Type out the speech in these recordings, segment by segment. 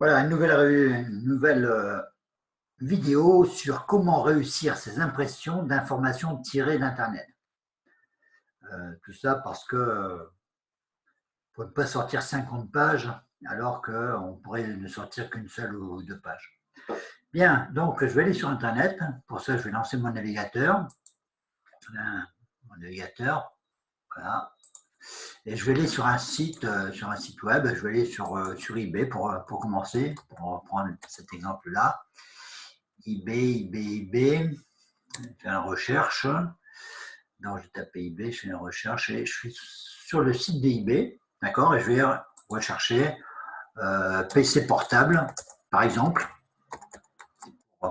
Voilà, une nouvelle vidéo sur comment réussir ses impressions d'informations tirées d'Internet. Tout ça parce que pour ne pas sortir 50 pages alors qu'on pourrait ne sortir qu'une seule ou deux pages. Bien, donc je vais aller sur Internet. Pour ça, je vais lancer mon navigateur. Voilà. Et je vais aller sur un site web. Je vais aller sur eBay pour commencer, pour prendre cet exemple-là. eBay. Je fais une recherche. Donc, je tape eBay, je fais une recherche et je suis sur le site de eBay. D'accord. Et je vais rechercher PC portable, par exemple.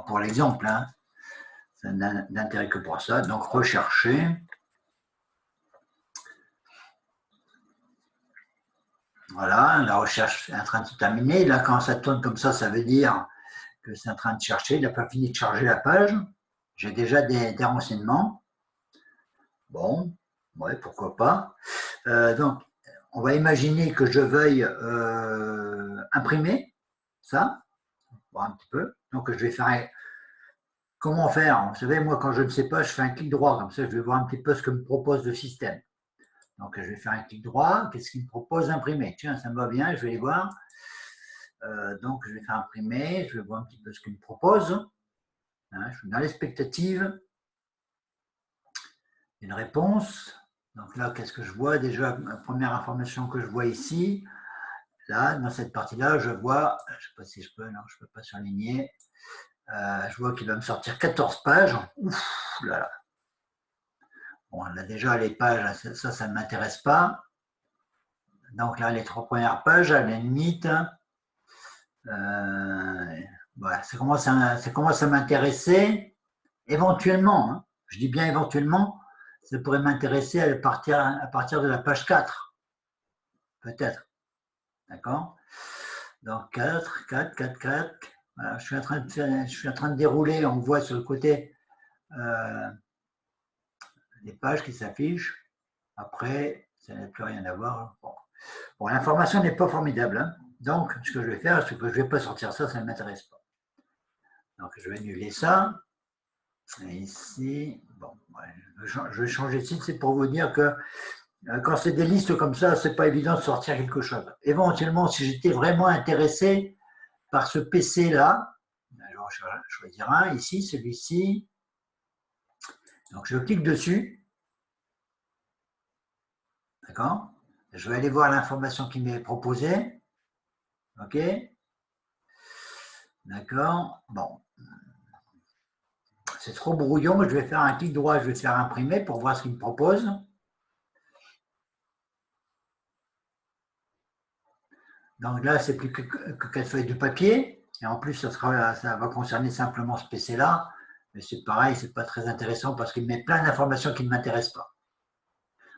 Pour l'exemple, hein. Ça n'a d'intérêt que pour ça. Donc, rechercher. Voilà, la recherche est en train de se terminer. Là, quand ça tourne comme ça veut dire que c'est en train de chercher. Il n'a pas fini de charger la page. J'ai déjà des renseignements. Bon, ouais, pourquoi pas. Donc, on va imaginer que je veuille imprimer ça. Voir un petit peu. Donc, je vais faire. Comment faire? Vous savez, moi, quand je ne sais pas, je fais un clic droit. Comme ça, je vais voir un petit peu ce que me propose le système. Donc, je vais faire un clic droit. Qu'est-ce qu'il me propose d'imprimer? Tiens, ça me va bien, je vais aller voir. Donc, je vais faire imprimer. Je vais voir un petit peu ce qu'il me propose. Hein, je suis dans l'expectative. Une réponse. Donc là, qu'est-ce que je vois? Déjà, la première information que je vois ici, là, dans cette partie-là, je vois, je ne sais pas si je peux, non, je ne peux pas surligner. Je vois qu'il va me sortir 14 pages. Ouf, là, là. Bon, là, déjà, les pages, ça ne m'intéresse pas. Donc là, les 3 premières pages, à la limite, voilà, ça commence à m'intéresser éventuellement. Hein. Je dis bien éventuellement, ça pourrait m'intéresser à partir de la page 4. Peut-être. D'accord? Donc 4. Voilà, je suis en train de dérouler, on voit sur le côté les pages qui s'affichent. Après, ça n'a plus rien à voir. Bon, l'information n'est pas formidable. Hein. Donc, ce que je vais faire, c'est que je ne vais pas sortir ça, ça ne m'intéresse pas. Donc, je vais annuler ça. Et ici, bon, ouais, je vais changer de site, c'est pour vous dire que quand c'est des listes comme ça, c'est pas évident de sortir quelque chose. Éventuellement, si j'étais vraiment intéressé par ce PC-là, je vais choisir un, ici, celui-ci. Donc, je clique dessus. D'accord? Je vais aller voir l'information qui m'est proposée. OK? D'accord? Bon. C'est trop brouillon, je vais faire un clic droit, je vais faire imprimer pour voir ce qu'il me propose. Donc là, c'est plus que 4 feuilles de papier. Et en plus, ça va concerner simplement ce PC-là. Mais c'est pareil, c'est pas très intéressant parce qu'il met plein d'informations qui ne m'intéressent pas.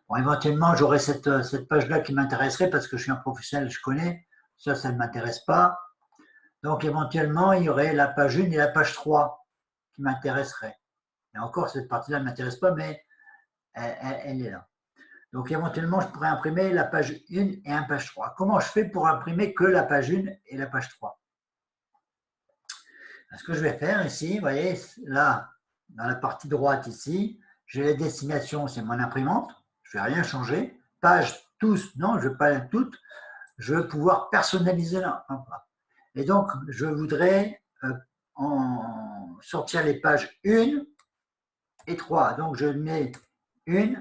Bon, éventuellement, j'aurai cette page-là qui m'intéresserait parce que je suis un professionnel, je connais. Ça ne m'intéresse pas. Donc, éventuellement, il y aurait la page 1 et la page 3 qui m'intéresseraient. Et encore, cette partie-là ne m'intéresse pas, mais elle est là. Donc, éventuellement, je pourrais imprimer la page 1 et la page 3. Comment je fais pour imprimer que la page 1 et la page 3? Ce que je vais faire ici, vous voyez, là, dans la partie droite ici, j'ai la destination, c'est mon imprimante. Je ne vais rien changer. Page, tous, non, je ne veux pas toutes. Je veux pouvoir personnaliser là. Et donc, je voudrais sortir les pages 1 et 3. Donc, je mets 1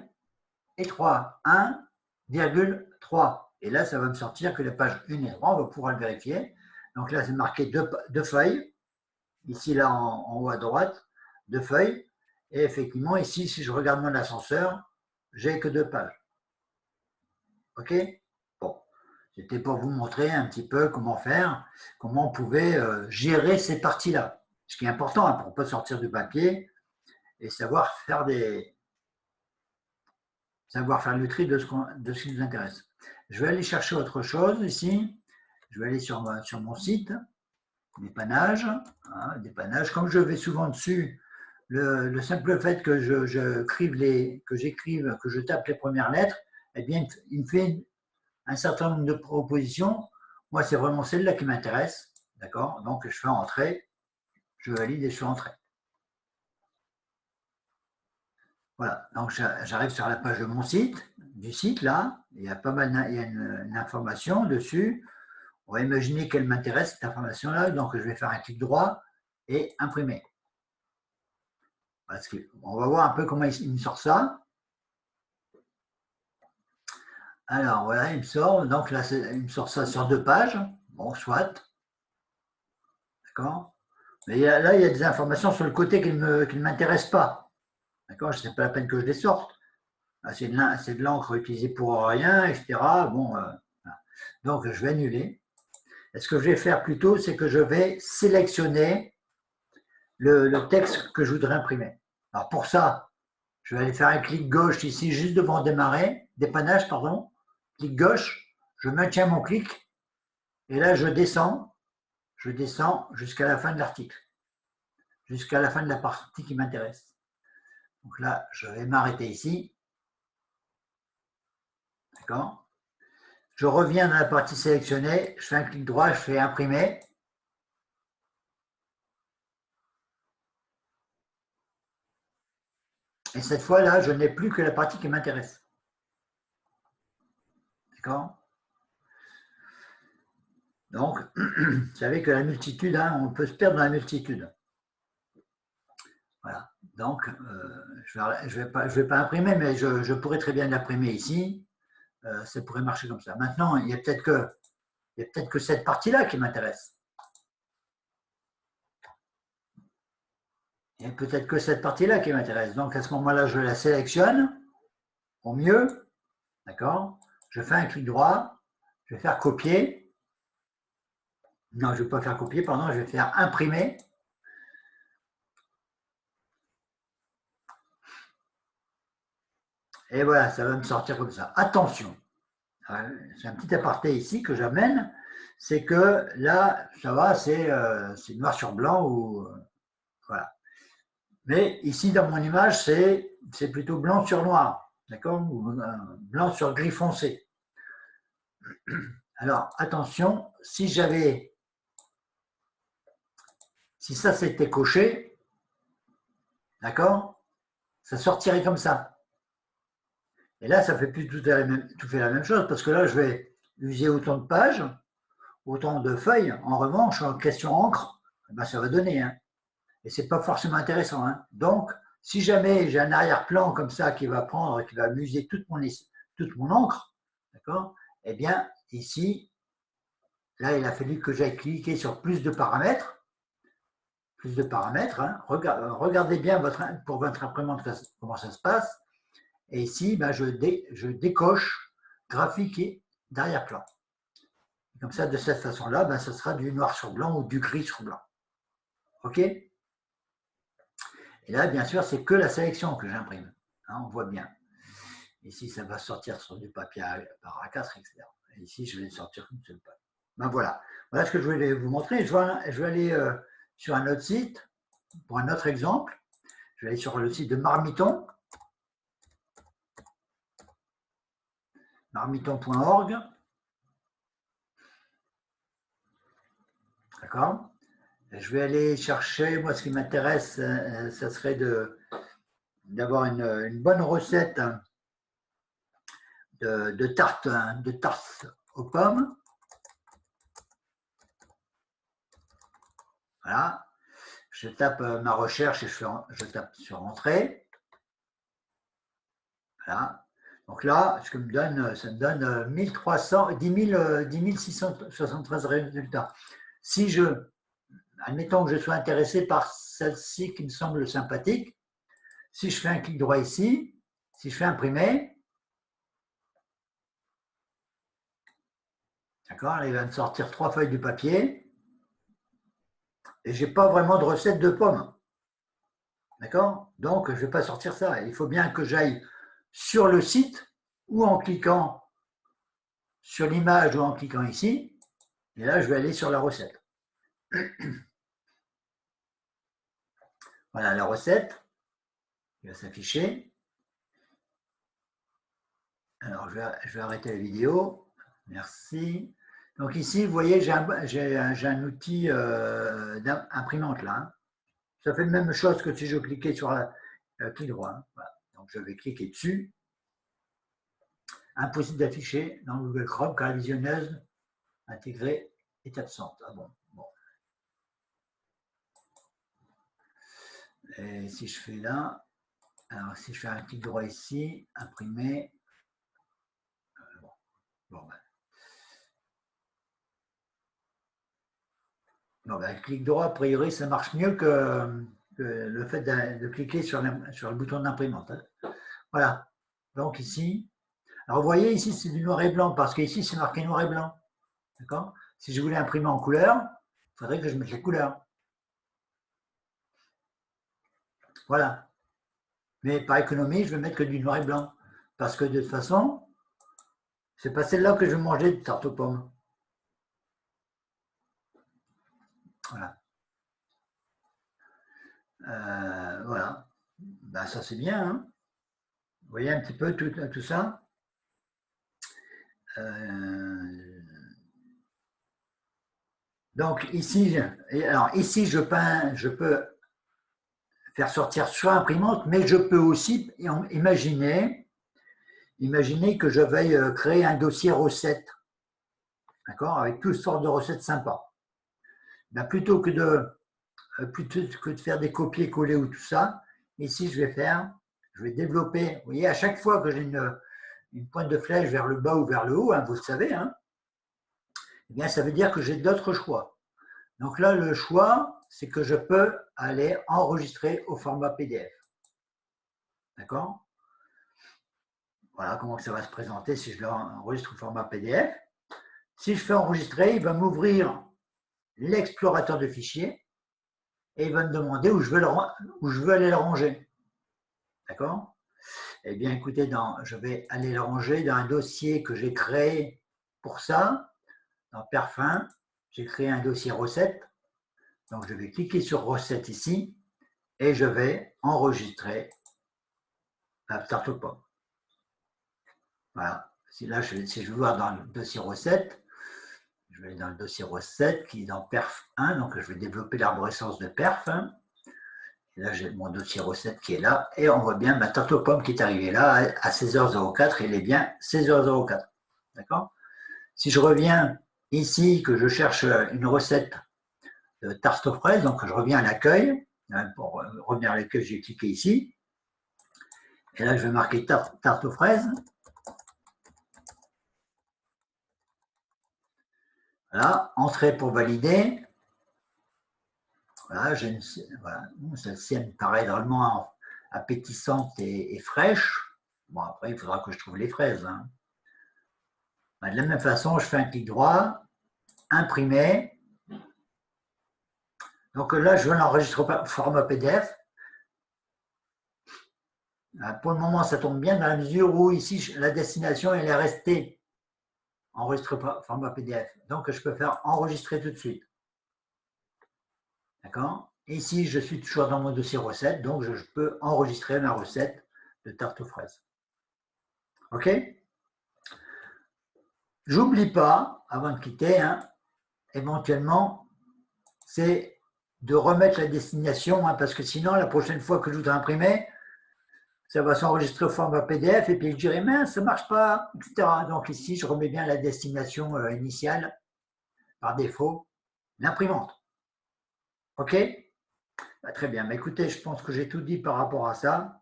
et 3. 1,3. Et là, ça va me sortir que les pages 1 et 3, on va pouvoir le vérifier. Donc là, c'est marqué deux feuilles. Ici, là, en haut à droite, 2 feuilles. Et effectivement, ici, si je regarde mon ascenseur, j'ai que 2 pages. OK? Bon. C'était pour vous montrer un petit peu comment faire, comment on pouvait gérer ces parties-là. Ce qui est important hein, pour ne pas sortir du papier et savoir faire le tri de ce qui nous intéresse. Je vais aller chercher autre chose ici. Je vais aller sur mon site, dépannage. Hein, dépannage. Comme je vais souvent dessus, le simple fait que que je tape les premières lettres, eh bien, il me fait un certain nombre de propositions. Moi, c'est vraiment celle-là qui m'intéresse. D'accord? Donc, je fais entrer, je valide et je fais entrer. Voilà, donc j'arrive sur la page de mon site, du site là, il y a pas mal, il y a une information dessus. On va imaginer qu'elle m'intéresse, cette information-là, donc je vais faire un clic droit et imprimer. Parce que, on va voir un peu comment il me sort ça. Alors voilà, il me sort, donc là, il me sort ça sur 2 pages. Bon, soit. D'accord? Mais là, il y a des informations sur le côté qui ne m'intéressent pas. D'accord? Ce n'est pas la peine que je les sorte. C'est de l'encre utilisée pour rien, etc. Bon, voilà. Donc, je vais annuler. Et ce que je vais faire plutôt, c'est que je vais sélectionner le texte que je voudrais imprimer. Alors, pour ça, je vais aller faire un clic gauche ici, juste devant dépannage, pardon. Clic gauche, je maintiens mon clic, et là, je descends jusqu'à la fin de l'article, jusqu'à la fin de la partie qui m'intéresse. Donc là, je vais m'arrêter ici. D'accord? Je reviens dans la partie sélectionnée, je fais un clic droit, je fais imprimer. Et cette fois-là, je n'ai plus que la partie qui m'intéresse. D'accord? Donc, vous savez que la multitude, hein, on peut se perdre dans la multitude. Voilà. Donc, je ne vais pas imprimer, mais je pourrais très bien l'imprimer ici. Ça pourrait marcher comme ça. Maintenant, il y a peut-être que cette partie-là qui m'intéresse. Il y a peut-être que cette partie-là qui m'intéresse. Donc, à ce moment-là, je la sélectionne au mieux. D'accord? Je fais un clic droit. Je vais faire copier. Non, je ne vais pas faire copier, pardon. Je vais faire imprimer. Et voilà, ça va me sortir comme ça. Attention, c'est un petit aparté ici que j'amène, c'est que là, ça va, c'est noir sur blanc ou voilà. Mais ici, dans mon image, c'est plutôt blanc sur noir, d'accord? Ou blanc sur gris foncé. Alors, attention, si ça s'était coché, d'accord? Ça sortirait comme ça. Et là, ça fait plus tout fait la même chose, parce que là, je vais user autant de pages, autant de feuilles. En revanche, en question encre, ben, ça va donner. Hein. Et ce n'est pas forcément intéressant. Hein. Donc, si jamais j'ai un arrière-plan comme ça qui va muser toute mon encre, d'accord? Eh bien, ici, là, il a fallu que j'aille cliquer sur plus de paramètres. Plus de paramètres. Hein. Regardez bien pour votre imprimante comment ça se passe. Et ici, ben, je décoche graphique et d'arrière-plan. Comme ça, de cette façon-là, ben, ce sera du noir sur blanc ou du gris sur blanc. OK? Et là, bien sûr, c'est que la sélection que j'imprime. Hein, on voit bien. Ici, ça va sortir sur du papier par A4, etc. Et ici, je vais sortir comme seule page. Ben voilà. Voilà ce que je voulais vous montrer. Je vais aller sur un autre site pour un autre exemple. Je vais aller sur le site de Marmiton. Marmiton.org. D'accord? Je vais aller chercher, moi ce qui m'intéresse, ça serait d'avoir une bonne recette de tarte aux pommes. Voilà. Je tape ma recherche et je tape sur Entrée. Voilà. Donc là, ça me donne 10 673 résultats. Admettons que je sois intéressé par celle-ci qui me semble sympathique, si je fais un clic droit ici, si je fais imprimer, d'accord, il va me sortir 3 feuilles de papier et je n'ai pas vraiment de recette de pommes. D'accord? Donc, je ne vais pas sortir ça. Il faut bien que j'aille sur le site ou en cliquant sur l'image ou en cliquant ici. Et là, je vais aller sur la recette. Voilà la recette. Il va s'afficher. Alors, je vais arrêter la vidéo. Merci. Donc ici, vous voyez, j'ai un outil d'imprimante là. Hein. Ça fait la même chose que si je cliquais sur clic droit. Hein. Voilà. Donc je vais cliquer dessus. Impossible d'afficher dans Google Chrome car la visionneuse intégrée est absente. Ah bon. Et si je fais là, alors si je fais un clic droit ici, imprimer. Bon, ben, clic droit, a priori, ça marche mieux que le fait de cliquer sur le bouton d'imprimante. Hein. Voilà. Donc ici, alors vous voyez ici, c'est du noir et blanc parce qu'ici, c'est marqué noir et blanc. D'accord? Si je voulais imprimer en couleur, il faudrait que je mette les couleurs. Voilà. Mais par économie, je vais mettre que du noir et blanc. Parce que de toute façon, c'est pas celle-là que je vais manger de tarte aux pommes. Voilà. Voilà. Ben, ça, c'est bien. Hein. Vous voyez un petit peu tout ça. Donc ici, je peux faire sortir soit imprimante, mais je peux aussi imaginer que je veuille créer un dossier recettes, d'accord, avec toutes sortes de recettes sympas. Ben, plutôt que de faire des copier-coller ou tout ça, ici je vais développer, vous voyez, à chaque fois que j'ai une pointe de flèche vers le bas ou vers le haut, hein, vous le savez, hein, eh bien, ça veut dire que j'ai d'autres choix. Donc là, le choix, c'est que je peux aller enregistrer au format PDF. D'accord? Voilà comment ça va se présenter si je l'enregistre au format PDF. Si je fais enregistrer, il va m'ouvrir l'explorateur de fichiers et il va me demander où je veux aller le ranger. D'accord? Eh bien, écoutez, je vais aller le ranger dans un dossier que j'ai créé pour ça. Dans Perfin, j'ai créé un dossier recettes. Donc, je vais cliquer sur recettes ici et je vais enregistrer la tarte aux pommes. Voilà. Si je veux voir dans le dossier recettes, je vais aller dans le dossier recettes qui est dans Perf 1. Donc, je vais développer l'arborescence de Perf. Hein. Et là, j'ai mon dossier recette qui est là. Et on voit bien ma tarte aux pommes qui est arrivée là à 16h04. Et il est bien 16h04. D'accord? Si je reviens ici, que je cherche une recette de tarte aux fraises, donc je reviens à l'accueil. Pour revenir à l'accueil, j'ai cliqué ici. Et là, je vais marquer tarte aux fraises. Voilà, entrée pour valider. Voilà, celle-ci me paraît vraiment appétissante et fraîche. Bon, après, il faudra que je trouve les fraises. Hein. De la même façon, je fais un clic droit, imprimer. Donc là, je veux l'enregistrer au format PDF. Pour le moment, ça tombe bien dans la mesure où ici, la destination, elle est restée enregistrée au format PDF. Donc, je peux faire enregistrer tout de suite. D'accord? Ici, je suis toujours dans mon dossier recette, donc je peux enregistrer ma recette de tarte aux fraises. OK? J'oublie pas, avant de quitter, hein, éventuellement, c'est de remettre la destination, hein, parce que sinon, la prochaine fois que je voudrais imprimer, ça va s'enregistrer au format PDF et puis je dirais, mince, ça ne marche pas, etc. Donc ici, je remets bien la destination initiale, par défaut, l'imprimante. OK? Bah, très bien. Mais écoutez, je pense que j'ai tout dit par rapport à ça.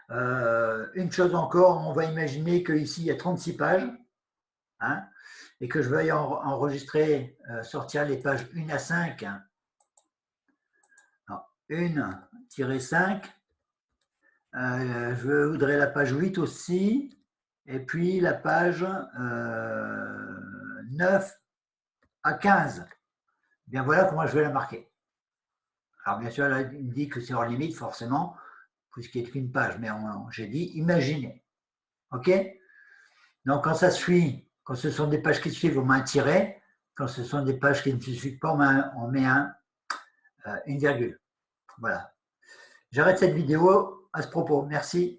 Une chose encore, on va imaginer qu'ici, il y a 36 pages. Hein, et que je veuille enregistrer, sortir les pages 1 à 5. 1-5. Je voudrais la page 8 aussi. Et puis la page 9 à 15. Bien voilà comment je vais la marquer. Alors bien sûr, là, il me dit que c'est hors limite, forcément, puisqu'il n'y a qu'une page. Mais j'ai dit imaginez. OK? Donc quand ça suit, quand ce sont des pages qui suivent, on met un tiret. Quand ce sont des pages qui ne suivent pas, on met une virgule. Voilà. J'arrête cette vidéo à ce propos. Merci.